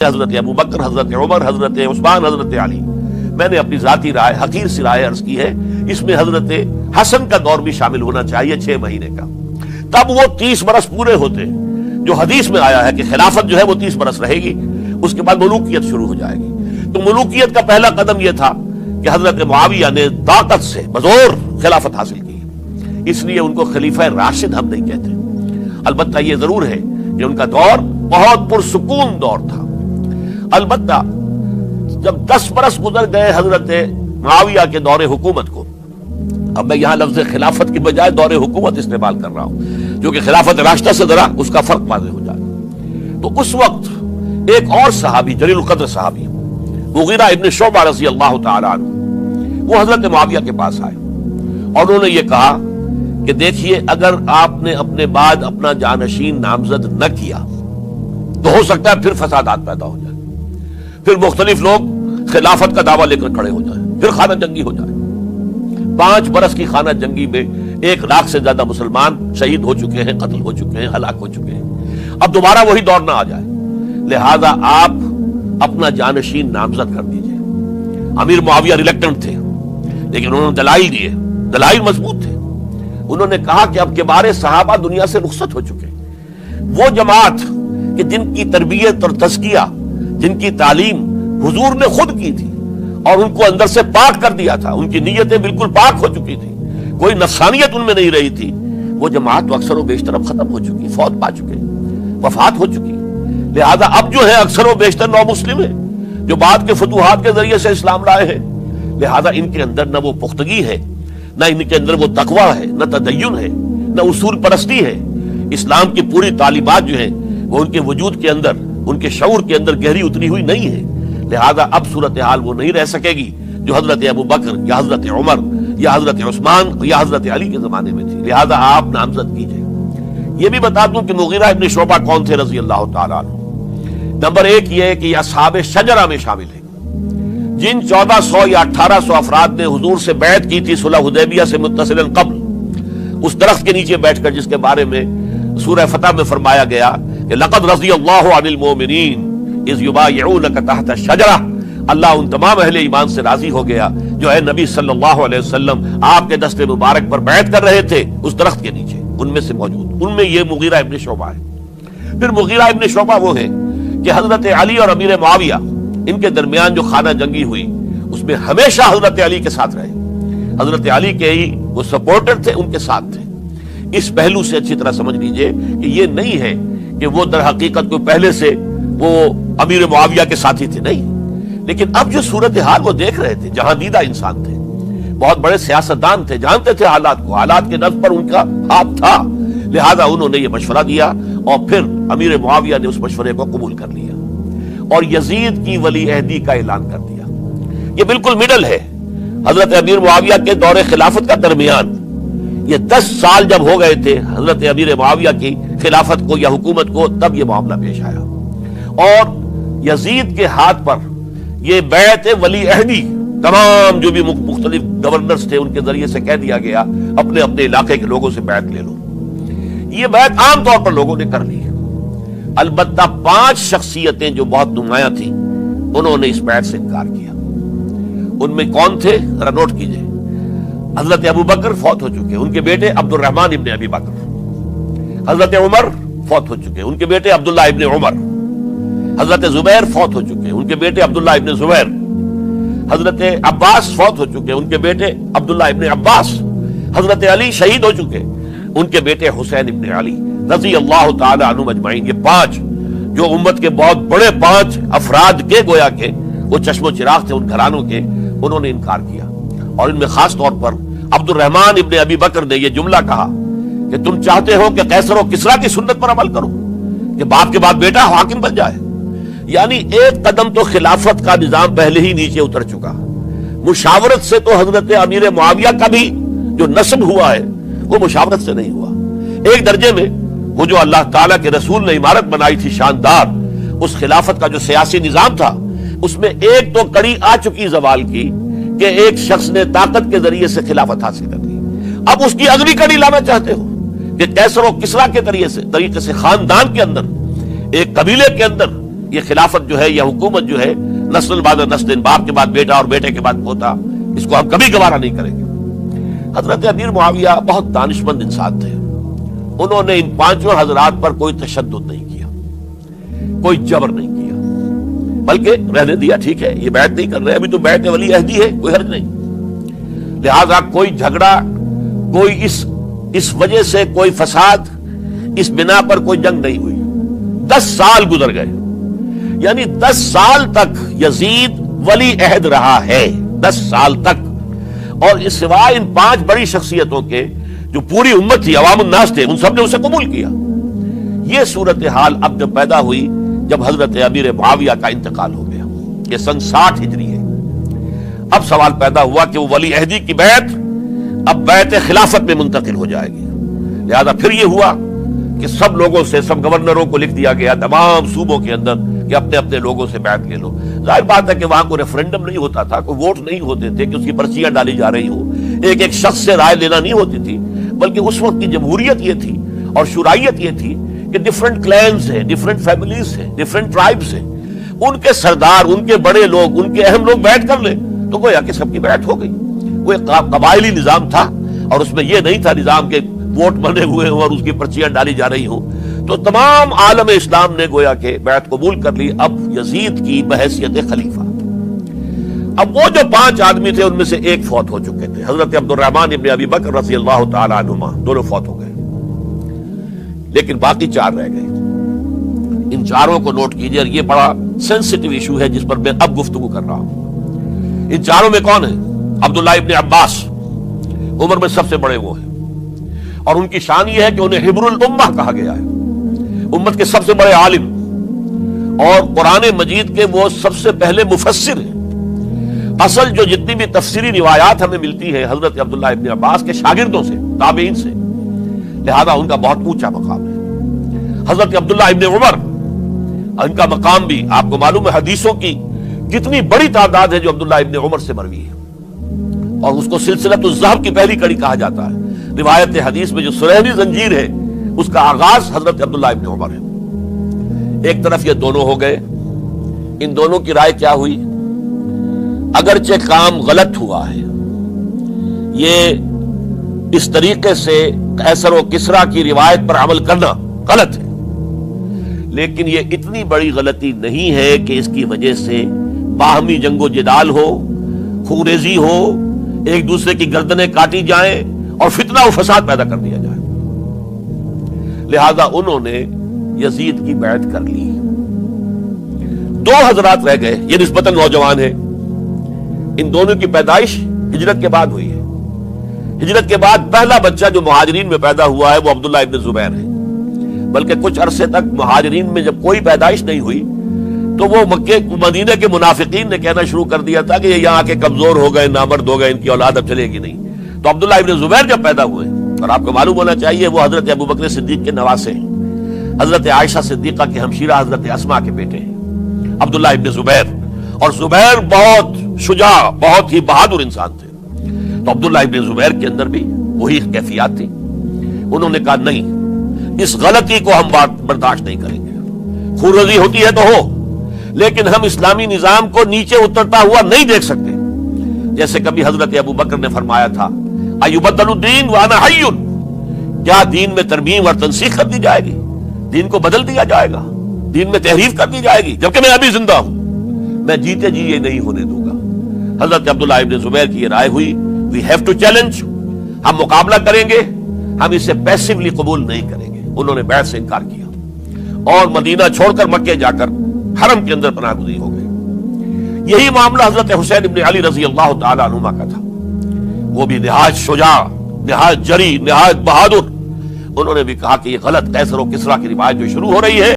حضرت ابو بکر، حضرت عمر، حضرت عثمان، حضرت علی. میں نے اپنی ذاتی رائے، حقیر سی رائے عرض کی ہے، اس میں حضرت حسن کا دور بھی شامل ہونا چاہیے 6 مہینے کا. تب وہ 30 برس پورے ہوتے جو حدیث میں آیا ہے کہ خلافت جو ہے وہ 30 برس رہے گی، اس کے بعد ملوکیت شروع ہو جائے گی. تو ملوکیت کا پہلا قدم یہ تھا کہ حضرت معاویہ نے طاقت سے بزور خلافت حاصل کی، اس لیے ان کو خلیفہ راشد ہم نہیں کہتے. البتہ یہ ضرور ہے کہ ان کا دور بہت پرسکون دور تھا. البتہ جب 10 برس گزر گئے حضرت معاویہ کے دور حکومت کو، اب میں یہاں لفظ خلافت کی بجائے دور حکومت استعمال کر رہا ہوں، جو کہ خلافت راشدہ سے ذرا اس کا فرق واضح ہو جائے. تو اس وقت ایک اور صحابی، جلیل القدر صحابی مغیرہ ابن شعبہ رضی اللہ تعالی عنہ، وہ حضرت معاویہ کے پاس آئے اور انہوں نے یہ کہا کہ دیکھیے، اگر آپ نے اپنے بعد اپنا جانشین نامزد نہ کیا تو ہو سکتا ہے پھر فسادات پیدا ہو جائے، پھر مختلف لوگ خلافت کا دعویٰ لے کر کھڑے ہو جائیں، پھر خانہ جنگی ہو جائے. 5 برس کی خانہ جنگی میں 1 لاکھ سے زیادہ مسلمان شہید ہو چکے ہیں، قتل ہو چکے ہیں، ہلاک ہو چکے ہیں. اب دوبارہ وہی دور نہ آ جائے، لہذا آپ اپنا جانشین نامزد کر دیجئے. امیر معاویہ ریلیکٹنٹ تھے، لیکن انہوں نے دلائل دیے، دلائل مضبوط تھے. انہوں نے کہا کہ اب کبار صحابہ دنیا سے رخصت ہو چکے ہیں. وہ جماعت کہ جن کی تربیت اور تزکیہ، جن کی تعلیم حضور نے خود کی تھی اور ان کو اندر سے پاک کر دیا تھا، ان کی نیتیں بالکل پاک ہو چکی تھی، کوئی نفسانیت ان میں نہیں رہی تھی، وہ جماعت تو اکثر و بیشتر اب ختم ہو چکی، فوت پا چکے، وفات ہو چکی. لہذا اب جو ہے اکثر و بیشتر نو مسلم ہیں جو بعد کے فتوحات کے ذریعے سے اسلام لائے ہیں. لہذا ان کے اندر نہ وہ پختگی ہے، نہ ان کے اندر وہ تقوی ہے، نہ تدین ہے، نہ اصول پرستی ہے. اسلام کی پوری تعلیمات جو ہیں وہ ان کے وجود کے اندر، ان کے شعور کے اندر گہری اتری ہوئی نہیں ہے. لہذا اب صورتحال وہ نہیں رہ سکے گی جو حضرت ابو بکر یا حضرت عمر یا حضرت عثمان یا حضرت علی کے زمانے میں تھی. لہذا آپ نامزد کیجئے. یہ بھی بتا دوں کہ مغیرہ ابن شعبہ کون تھے رضی اللہ تعالیٰ عنہ. نمبر 1 یہ ہے کہ یہ اصحاب شجرہ میں شامل ہیں، جن 1400 یا 1800 افراد نے حضور سے بیعت کی تھی صلح حدیبیہ سے متصلا قبل، اس درخت کے نیچے بیٹھ کر جس کے بارے میں سورہ فتح میں فرمایا گیا کہ لقد رضی اللہ عن المؤمنین اذ یبایعونک تحت الشجرہ. اللہ ان تمام اہل ایمان سے راضی ہو گیا جو ہے نبی صلی اللہ علیہ وسلم آپ کے دست مبارک پر بیعت کر رہے تھے اس درخت کے نیچے، ان میں سے موجود، ان میں یہ مغیرہ ابن شعبہ ہے. پھر مغیرہ ابن شعبہ وہ ہے کہ حضرت علی اور امیر معاویہ ان کے درمیان جو خانہ جنگی ہوئی اس میں ہمیشہ حضرت علی کے ساتھ رہے، حضرت علی کے ہی وہ سپورٹر تھے، ان کے ساتھ تھے. اس پہلو سے اچھی طرح سمجھ لیجئے کہ یہ نہیں ہے کہ وہ در حقیقت کو پہلے سے وہ امیر معاویہ کے ساتھی تھے، نہیں. لیکن اب جو صورتحال وہ دیکھ رہے تھے، جہاں دیدہ انسان تھے، بہت بڑے سیاستدان تھے، جانتے تھے حالات کو، حالات کے نفس پر ان کا ہاتھ تھا. لہذا انہوں نے یہ مشورہ دیا اور پھر امیر معاویہ نے اس مشورے کو قبول کر لیا اور یزید کی ولی عہدی کا اعلان کر دیا. یہ بالکل مڈل ہے حضرت امیر معاویہ کے دور خلافت کا درمیان. یہ 10 سال جب ہو گئے تھے حضرت امیر معاویہ کی خلافت کو یا حکومت کو، تب یہ معاملہ پیش آیا اور یزید کے ہاتھ پر یہ بیعت ولی عہدی تمام جو بھی مختلف گورنرز تھے ان کے ذریعے سے کہہ دیا گیا اپنے اپنے علاقے کے لوگوں سے بیعت لے لو. یہ بیعت عام طور پر لوگوں نے کر لی. البتہ 5 شخصیتیں جو بہت نمایاں تھیں انہوں نے اس بیعت سے انکار کیا. ان میں کون تھے ذرا نوٹ کیجئے. حضرت ابو بکر فوت ہو چکے، ان کے بیٹے عبد الرحمن ابن ابی بکر. حضرت عمر فوت ہو چکے، ان کے بیٹے عبداللہ ابن عمر. حضرت زبیر فوت ہو چکے، ان کے بیٹے عبداللہ ابن زبیر. حضرت عباس فوت ہو چکے، ان کے بیٹے عبداللہ ابن عباس. حضرت علی شہید ہو چکے، ان کے بیٹے حسین ابن علی رضی اللہ تعالی عنہم اجمعین. یہ 5 جو امت کے بہت بڑے 5 افراد کے گویا کے وہ چشم و چراغ تھے ان گھرانوں کے، انہوں نے انکار کیا. اور ان میں خاص طور پر عبد الرحمن ابن ابی بکر نے یہ جملہ کہا کہ تم چاہتے ہو کہ قیصر و کسریٰ کی سنت پر عمل کرو کہ باپ کے بعد بیٹا حاکم بن جائے. یعنی ایک قدم تو خلافت کا نظام پہلے ہی نیچے اتر چکا. مشاورت سے تو حضرت امیر معاویہ کا بھی جو نسب ہوا ہے وہ مشاورت سے نہیں ہوا. ایک درجے میں وہ جو اللہ تعالیٰ کے رسول نے عمارت بنائی تھی شاندار، اس خلافت کا جو سیاسی نظام تھا اس میں ایک تو کڑی آ چکی زوال کی کہ ایک شخص نے طاقت کے ذریعے سے خلافت حاصل کر لی. اب اس کی اگلی کڑی لانا چاہتے ہو کہ قیصر و کسریٰ کے طریقے سے خاندان کے اندر، ایک قبیلے کے اندر یہ خلافت جو ہے، یہ حکومت جو ہے، نسل بعد نسل، باپ کے بعد بیٹا اور بیٹے کے بعد پوتا، اس کو ہم کبھی گوارا نہیں کریں گے۔ حضرت امیر معاویہ بہت دانشمند انسان تھے، انہوں نے ان پانچوں حضرات پر کوئی تشدد نہیں کیا، کوئی جبر نہیں کیا، بلکہ رہنے دیا، ٹھیک ہے یہ بیعت نہیں کر رہے، ابھی تو بیعت ولی عہدی ہے، کوئی حرج نہیں، لہذا کوئی جھگڑا، کوئی اس وجہ سے کوئی فساد، اس بنا پر کوئی جنگ نہیں ہوئی۔ 10 سال گزر گئے، یعنی 10 سال تک یزید ولی عہد رہا ہے، 10 سال تک، اور اس سوائے ان 5 بڑی شخصیتوں کے جو پوری امت تھی، عوام الناس تھے، ان سب نے اسے قبول کیا۔ یہ صورتحال اب جب پیدا ہوئی جب حضرت امیر معاویہ کا انتقال ہو گیا، یہ سن 60 ہجری ہے، اب سوال پیدا ہوا کہ وہ ولی عہدی کی بیعت اب بیعت خلافت میں منتقل ہو جائے گی، لہذا پھر یہ ہوا کہ سب لوگوں سے، سب گورنروں کو لکھ دیا گیا تمام صوبوں کے اندر کہ اپنے اپنے لوگوں سے بیعت لے لو۔ ظاہر بات ہے کہ وہاں کوئی ریفرنڈم نہیں ہوتا تھا، کوئی ووٹ نہیں ہوتے تھے کہ اس کی پرچیاں ڈالی جا رہی ہوں، ایک ایک شخص سے رائے لینا نہیں ہوتی تھی، بلکہ اس وقت کی جمہوریت یہ تھی اور شورائیت یہ تھی کہ ڈفرنٹ کلینز ہیں، ڈفرنٹ فیملیز ہیں، ڈفرنٹ ٹرائبز ہیں، ان کے سردار، ان کے بڑے لوگ، ان کے اہم لوگ بیعت کر لیں تو گویا کہ سب کی بیعت ہو گئی۔ وہ ایک قبائلی نظام تھا اور اس میں یہ نہیں تھا نظام کے ووٹ بنے ہوئے ہوں اور اس کی پرچیاں ڈالی جا رہی ہوں، تو تمام عالم اسلام نے گویا کہ بیعت قبول کر لی اب یزید کی بحیثیت خلیفہ۔ اب وہ جو 5 آدمی تھے ان میں سے ایک فوت ہو چکے تھے، حضرت عبد الرحمن ابن ابی بکر رضی اللہ تعالی عنہما، دونوں فوت ہو گئے، لیکن باقی 4 رہ گئے۔ ان 4 کو نوٹ کیجئے، اور یہ بڑا سینسٹیو ایشو ہے جس پر میں اب گفتگو کر رہا ہوں۔ ان 4 میں کون ہے؟ عبداللہ ابن عباس، عمر میں سب سے بڑے وہ ہیں، اور ان کی شان یہ ہے کہ انہیں حبر الامہ کہا گیا ہے، امت کے سب سے بڑے عالم، اور قرآن مجید کے وہ سب سے پہلے مفسر ہیں۔ اصل جو جتنی بھی تفسیری روایات ہمیں ملتی ہیں حضرت عبداللہ ابن عباس کے شاگردوں سے، تابعین سے، لہذا ان کا بہت اونچا مقام ہے۔ حضرت عبداللہ ابن عمر، ان کا مقام بھی آپ کو معلوم ہے، حدیثوں کی کتنی بڑی تعداد ہے جو عبداللہ ابن عمر سے مروی ہے، اور اس کو سلسلۃ الذہب کی پہلی کڑی کہا جاتا ہے۔ روایت حدیث میں جو سرہنی زنجیر ہے اس کا آغاز حضرت عبداللہ ابن عمر ہے۔ ایک طرف یہ دونوں ہو گئے، ان دونوں کی رائے کیا ہوئی؟ اگرچہ کام غلط ہوا ہے، یہ اس طریقے سے قیصر و کسریٰ کی روایت پر عمل کرنا غلط ہے، لیکن یہ اتنی بڑی غلطی نہیں ہے کہ اس کی وجہ سے باہمی جنگ و جدال ہو، خونریزی ہو، ایک دوسرے کی گردنیں کاٹی جائیں اور فتنہ و فساد پیدا کر دیا جائے۔ لہذا انہوں نے یزید کی بیعت کر لی۔ 2 حضرات رہ گئے، یہ نسبتاً نوجوان ہیں، ان دونوں کی پیدائش ہجرت کے بعد ہوئی ہے۔ ہجرت کے بعد پہلا بچہ جو مہاجرین میں پیدا ہوا ہے وہ عبداللہ ابن زبیر ہے، بلکہ کچھ عرصے تک مہاجرین میں جب کوئی پیدائش نہیں ہوئی تو وہ مکے مدینہ کے منافقین نے کہنا شروع کر دیا تھا کہ یہ یہاں کے کمزور ہو گئے، نامرد ہو گئے، ان کی اولاد اب چلے گی نہیں۔ تو عبداللہ ابن زبیر جب پیدا ہوئے، اور آپ کو معلوم ہونا چاہیے وہ حضرت ابو بکر صدیق کے نواسے ہیں، حضرت عائشہ صدیقہ کے ہمشیرہ حضرت اسماء کے بیٹے ہیں عبداللہ ابن زبیر، اور زبیر بہت شجاع، بہت ہی بہادر انسان تھے۔ تو عبداللہ ابن زبیر کے اندر بھی وہی کیفیات تھی۔ انہوں نے کہا نہیں، اس غلطی کو ہم برداشت نہیں کریں گے، خونریزی ہوتی ہے تو ہو، لیکن ہم اسلامی نظام کو نیچے اترتا ہوا نہیں دیکھ سکتے۔ جیسے کبھی حضرت ابو بکر نے فرمایا تھا، ایبدل الدین وانا حی، کیا دین میں ترمیم اور تنسیخ کر دی جائے گی؟ دین کو بدل دیا جائے گا، دین میں تحریف کر دی جائے گی، جبکہ میں ابھی زندہ ہوں، میں جیتے جی یہ نہیں ہونے دوں گا۔ حضرت عبداللہ ابن زبیر کی یہ رائے ہوئی، وی ہیو ٹو چیلنج، ہم مقابلہ کریں گے، ہم اسے پیسیولی قبول نہیں کریں گے۔ انہوں نے بیعت سے انکار کیا اور مدینہ چھوڑ کر مکے جا کر حرم کے اندر پناہ گزین ہو گئے۔ یہی معاملہ حضرت حسین ابن علی رضی اللہ تعالی عنہما کا تھا، وہ بھی نہایت شجاع، نہایت جری، نہایت بہادر۔ انہوں نے بھی کہا کہ یہ غلط قیصر و کسریٰ کی روایت جو شروع ہو رہی ہے